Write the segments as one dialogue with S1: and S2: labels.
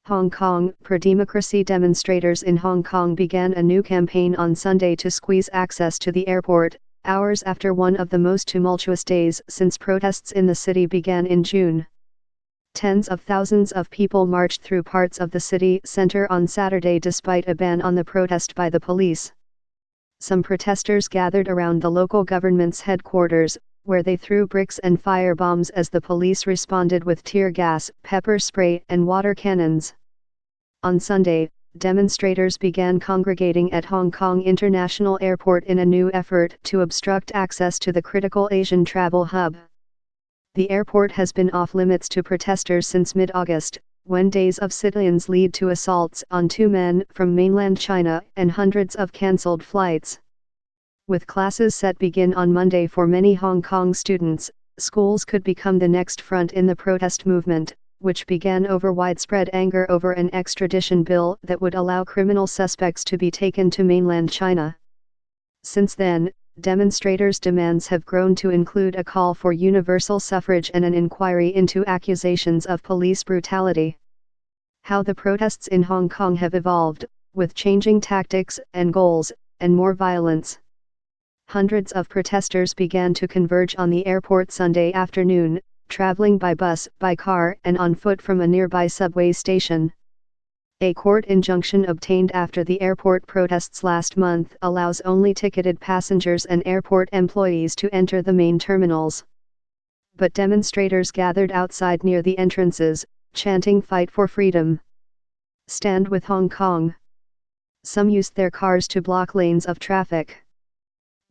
S1: Hong Kong, pro-democracy demonstrators in Hong Kong began a new campaign on Sunday to squeeze access to the airport, hours after one of the most tumultuous days since protests in the city began in June. Tens of thousands of people marched through parts of the city centre on Saturday despite a ban on the protest by the police. Some protesters gathered around the local government's headquarters, where they threw bricks and fire bombs as the police responded with tear gas, pepper spray and water cannons. On Sunday, demonstrators began congregating at Hong Kong International Airport in a new effort to obstruct access to the critical Asian travel hub. The airport has been off-limits to protesters since mid-August, when days of sit-ins lead to assaults on 2 men from mainland China and hundreds of cancelled flights. With classes set begin on Monday for many Hong Kong students, schools could become the next front in the protest movement, which began over widespread anger over an extradition bill that would allow criminal suspects to be taken to mainland China. Since then, demonstrators' demands have grown to include a call for universal suffrage and an inquiry into accusations of police brutality. How the protests in Hong Kong have evolved, with changing tactics and goals, and more violence. Hundreds of protesters began to converge on the airport Sunday afternoon, traveling by bus, by car, and on foot from a nearby subway station. A court injunction obtained after the airport protests last month allows only ticketed passengers and airport employees to enter the main terminals. But demonstrators gathered outside near the entrances, chanting "Fight for Freedom! Stand with Hong Kong!" Some used their cars to block lanes of traffic.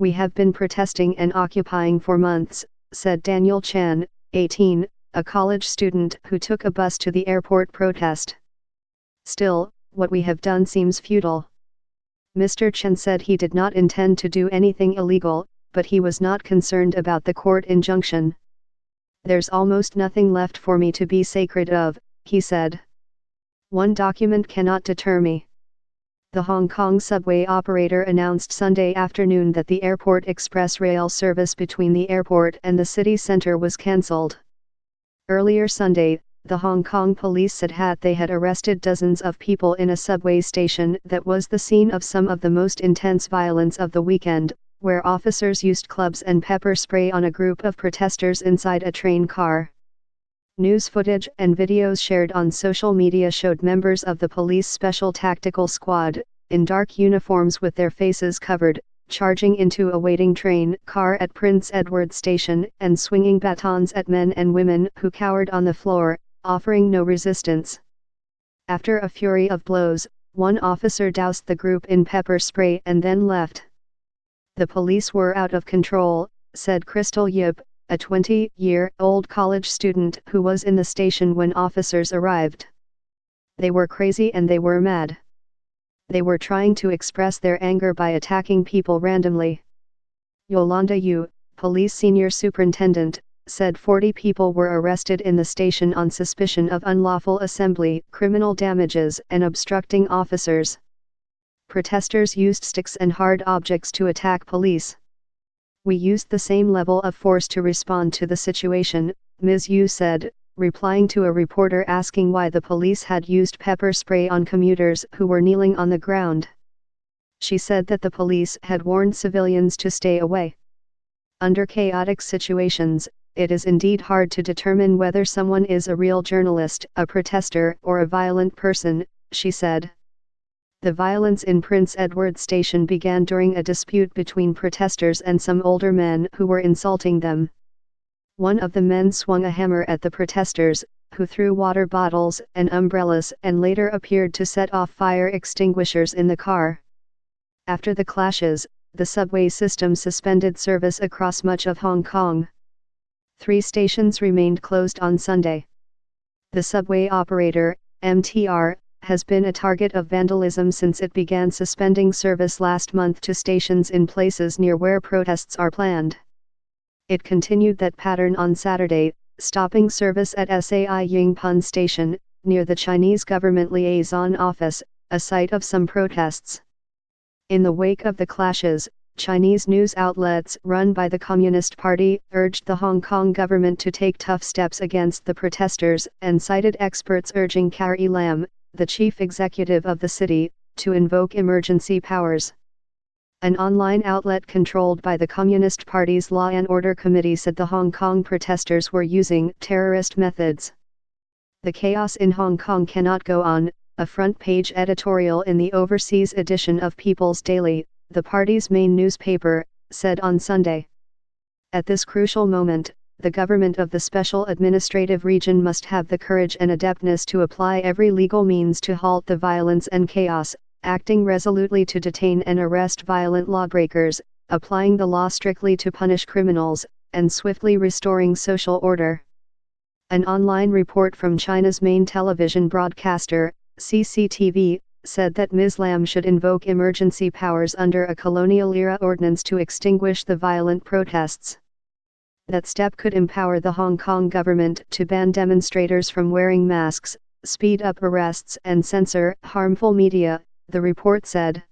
S1: "We have been protesting and occupying for months," said Daniel Chan, 18, a college student who took a bus to the airport protest. "Still, what we have done seems futile." Mr. Chen said he did not intend to do anything illegal, but he was not concerned about the court injunction. "There's almost nothing left for me to be sacred of," he said. "One document cannot deter me." The Hong Kong subway operator announced Sunday afternoon that the airport express rail service between the airport and the city centre was cancelled. Earlier Sunday, the Hong Kong police said they had arrested dozens of people in a subway station that was the scene of some of the most intense violence of the weekend, where officers used clubs and pepper spray on a group of protesters inside a train car. News footage and videos shared on social media showed members of the police Special Tactical Squad, in dark uniforms with their faces covered, charging into a waiting train car at Prince Edward Station and swinging batons at men and women who cowered on the floor, offering no resistance. After a fury of blows, one officer doused the group in pepper spray and then left. "The police were out of control," said Crystal Yip, a 20-year-old college student who was in the station when officers arrived. "They were crazy and they were mad. They were trying to express their anger by attacking people randomly." Yolanda Yu, police senior superintendent, said 40 people were arrested in the station on suspicion of unlawful assembly, criminal damages, and obstructing officers. Protesters used sticks and hard objects to attack police. "We used the same level of force to respond to the situation," Ms. Yu said, replying to a reporter asking why the police had used pepper spray on commuters who were kneeling on the ground. She said that the police had warned civilians to stay away. "Under chaotic situations, it is indeed hard to determine whether someone is a real journalist, a protester, or a violent person," she said. The violence in Prince Edward Station began during a dispute between protesters and some older men who were insulting them. One of the men swung a hammer at the protesters, who threw water bottles and umbrellas and later appeared to set off fire extinguishers in the car. After the clashes, the subway system suspended service across much of Hong Kong. 3 stations remained closed on Sunday. The subway operator, MTR, has been a target of vandalism since it began suspending service last month to stations in places near where protests are planned. It continued that pattern on Saturday, stopping service at Sai Ying Pun Station, near the Chinese government liaison office, a site of some protests. In the wake of the clashes, Chinese news outlets run by the Communist Party urged the Hong Kong government to take tough steps against the protesters and cited experts urging Carrie Lam, the chief executive of the city, to invoke emergency powers. An online outlet controlled by the Communist Party's Law and Order Committee said the Hong Kong protesters were using terrorist methods. The chaos in Hong Kong cannot go on, a front-page editorial in the overseas edition of People's Daily, the party's main newspaper, said on Sunday. At this crucial moment, the government of the Special Administrative Region must have the courage and adeptness to apply every legal means to halt the violence and chaos, acting resolutely to detain and arrest violent lawbreakers, applying the law strictly to punish criminals, and swiftly restoring social order. An online report from China's main television broadcaster, CCTV, said that Ms. Lam should invoke emergency powers under a colonial-era ordinance to extinguish the violent protests. That step could empower the Hong Kong government to ban demonstrators from wearing masks, speed up arrests and censor harmful media, the report said.